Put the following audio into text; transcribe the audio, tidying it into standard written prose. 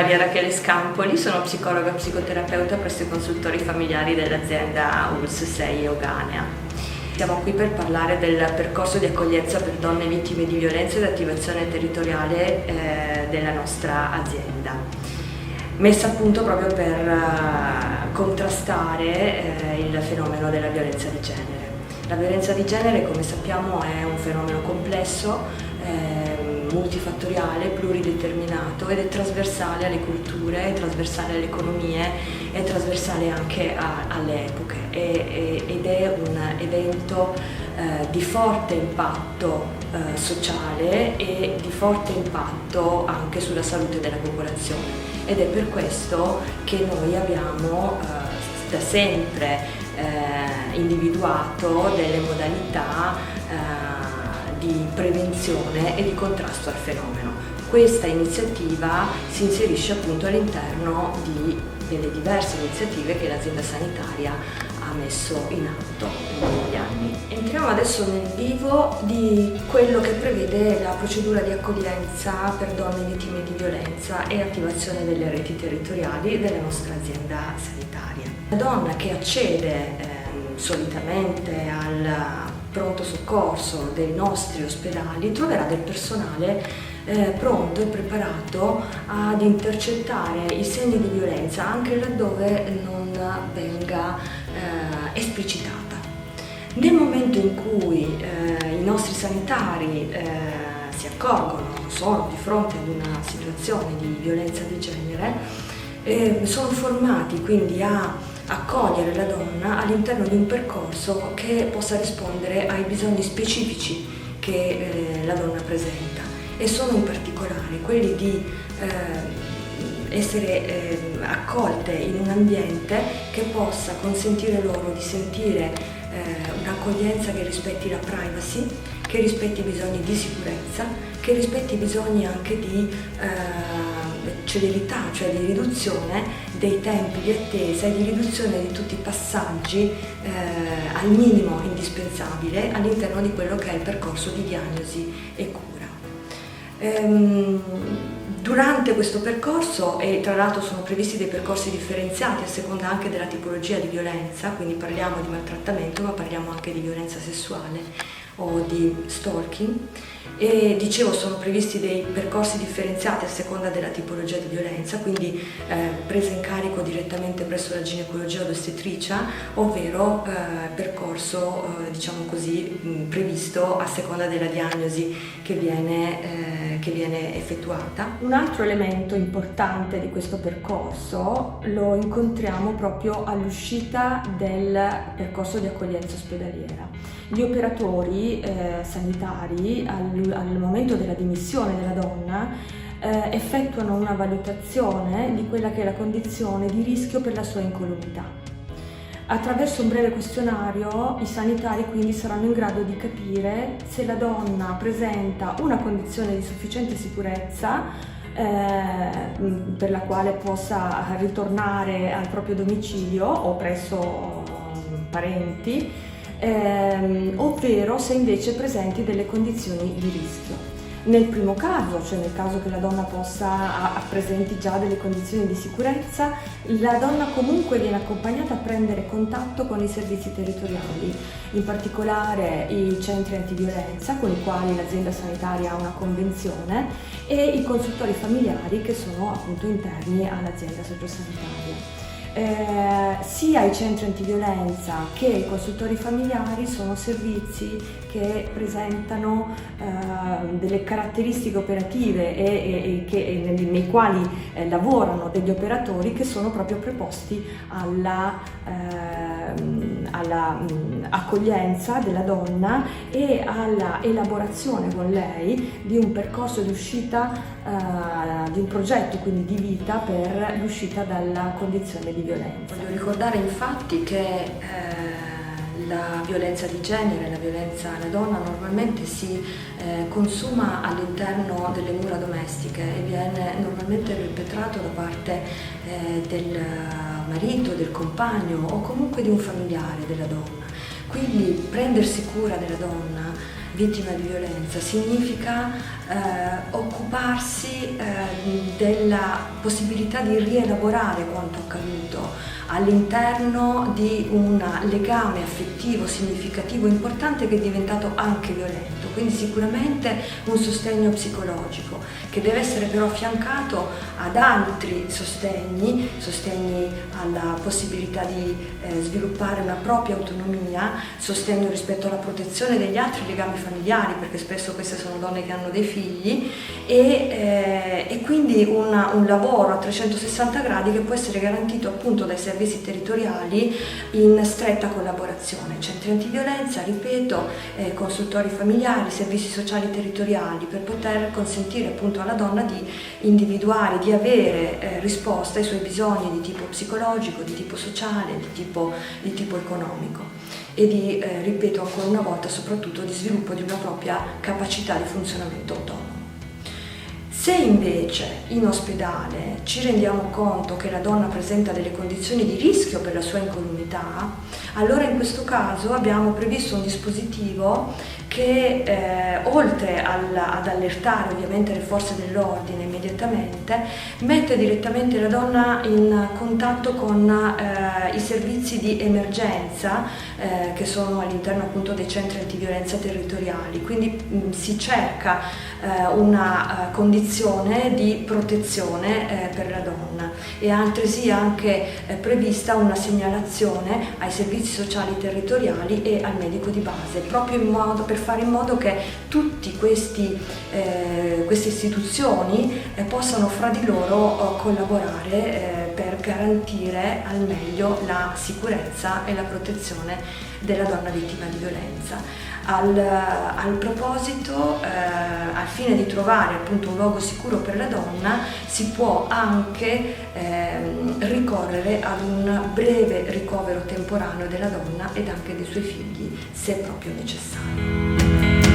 Maria Rachele Scampoli, sono psicologa psicoterapeuta presso i consultori familiari dell'azienda ULSS 6 Euganea. Siamo qui per parlare del percorso di accoglienza per donne vittime di violenza ed attivazione territoriale della nostra azienda, messa a punto proprio per contrastare il fenomeno della violenza di genere. La violenza di genere, come sappiamo, è un fenomeno complesso, multifattoriale, plurideterminato ed è trasversale alle culture, è trasversale alle economie, è trasversale anche alle epoche ed è un evento di forte impatto sociale e di forte impatto anche sulla salute della popolazione, ed è per questo che noi abbiamo da sempre individuato delle modalità di prevenzione e di contrasto al fenomeno. Questa iniziativa si inserisce appunto all'interno delle diverse iniziative che l'azienda sanitaria ha messo in atto negli anni. Entriamo adesso nel vivo di quello che prevede la procedura di accoglienza per donne vittime di violenza e attivazione delle reti territoriali della nostra azienda sanitaria. La donna che accede solitamente al pronto soccorso dei nostri ospedali troverà del personale pronto e preparato ad intercettare i segni di violenza anche laddove non venga esplicitata. Nel momento in cui i nostri sanitari si accorgono, sono di fronte ad una situazione di violenza di genere, sono formati quindi a accogliere la donna all'interno di un percorso che possa rispondere ai bisogni specifici che la donna presenta, e sono in particolare quelli di essere accolte in un ambiente che possa consentire loro di sentire un'accoglienza che rispetti la privacy, che rispetti i bisogni di sicurezza, che rispetti i bisogni anche di celerità, cioè di riduzione dei tempi di attesa e di riduzione di tutti i passaggi al minimo indispensabile all'interno di quello che è il percorso di diagnosi e cura. Durante questo percorso, e tra l'altro sono previsti dei percorsi differenziati a seconda anche della tipologia di violenza, quindi parliamo di maltrattamento ma parliamo anche di violenza sessuale o di stalking, e dicevo sono previsti dei percorsi differenziati a seconda della tipologia di violenza, quindi presa in carico direttamente presso la ginecologia o l'ostetricia, ovvero percorso diciamo così previsto a seconda della diagnosi che viene effettuata. Un altro elemento importante di questo percorso lo incontriamo proprio all'uscita del percorso di accoglienza ospedaliera. Gli operatori sanitari al momento della dimissione della donna effettuano una valutazione di quella che è la condizione di rischio per la sua incolumità. Attraverso un breve questionario i sanitari quindi saranno in grado di capire se la donna presenta una condizione di sufficiente sicurezza per la quale possa ritornare al proprio domicilio o presso parenti, ovvero se invece presenti delle condizioni di rischio. Nel primo caso, cioè nel caso che la donna presenti già delle condizioni di sicurezza, la donna comunque viene accompagnata a prendere contatto con i servizi territoriali, in particolare i centri antiviolenza con i quali l'azienda sanitaria ha una convenzione, e i consultori familiari che sono appunto interni all'azienda sociosanitaria. Sia i centri antiviolenza che i consultori familiari sono servizi che presentano delle caratteristiche operative nei quali lavorano degli operatori che sono proprio preposti alla accoglienza della donna e alla elaborazione con lei di un percorso di uscita, di un progetto quindi di vita per l'uscita dalla condizione di violenza. Voglio ricordare infatti che la violenza di genere, la violenza alla donna normalmente si consuma all'interno delle mura domestiche e viene normalmente perpetrato da parte del marito, del compagno o comunque di un familiare della donna. Quindi prendersi cura della donna vittima di violenza significa occuparsi della possibilità di rielaborare quanto accaduto all'interno di un legame affettivo significativo importante che è diventato anche violento, quindi sicuramente un sostegno psicologico che deve essere però affiancato ad altri sostegni alla possibilità di sviluppare una propria autonomia, sostegno rispetto alla protezione degli altri legami familiari, perché spesso queste sono donne che hanno dei figli, e quindi un lavoro a 360 gradi che può essere garantito appunto dai servizi territoriali in stretta collaborazione, centri antiviolenza, ripeto, consultori familiari, servizi sociali territoriali, per poter consentire appunto alla donna di individuare, di avere risposta ai suoi bisogni di tipo psicologico, di tipo sociale, di tipo economico e di, ripeto ancora una volta, soprattutto di sviluppo di una propria capacità di funzionamento autonomo. Se invece in ospedale ci rendiamo conto che la donna presenta delle condizioni di rischio per la sua incolumità, allora in questo caso abbiamo previsto un dispositivo che oltre ad allertare ovviamente le forze dell'ordine immediatamente, mette direttamente la donna in contatto con i servizi di emergenza che sono all'interno appunto dei centri antiviolenza territoriali, quindi si cerca una condizione di protezione per la donna e altresì anche prevista una segnalazione ai servizi sociali territoriali e al medico di base, proprio per fare in modo che tutte queste istituzioni possano fra di loro collaborare per garantire al meglio la sicurezza e la protezione della donna vittima di violenza. Al proposito, al fine di trovare appunto un luogo sicuro per la donna, si può anche ricorrere ad un breve ricovero temporaneo della donna ed anche dei suoi figli, se proprio necessario.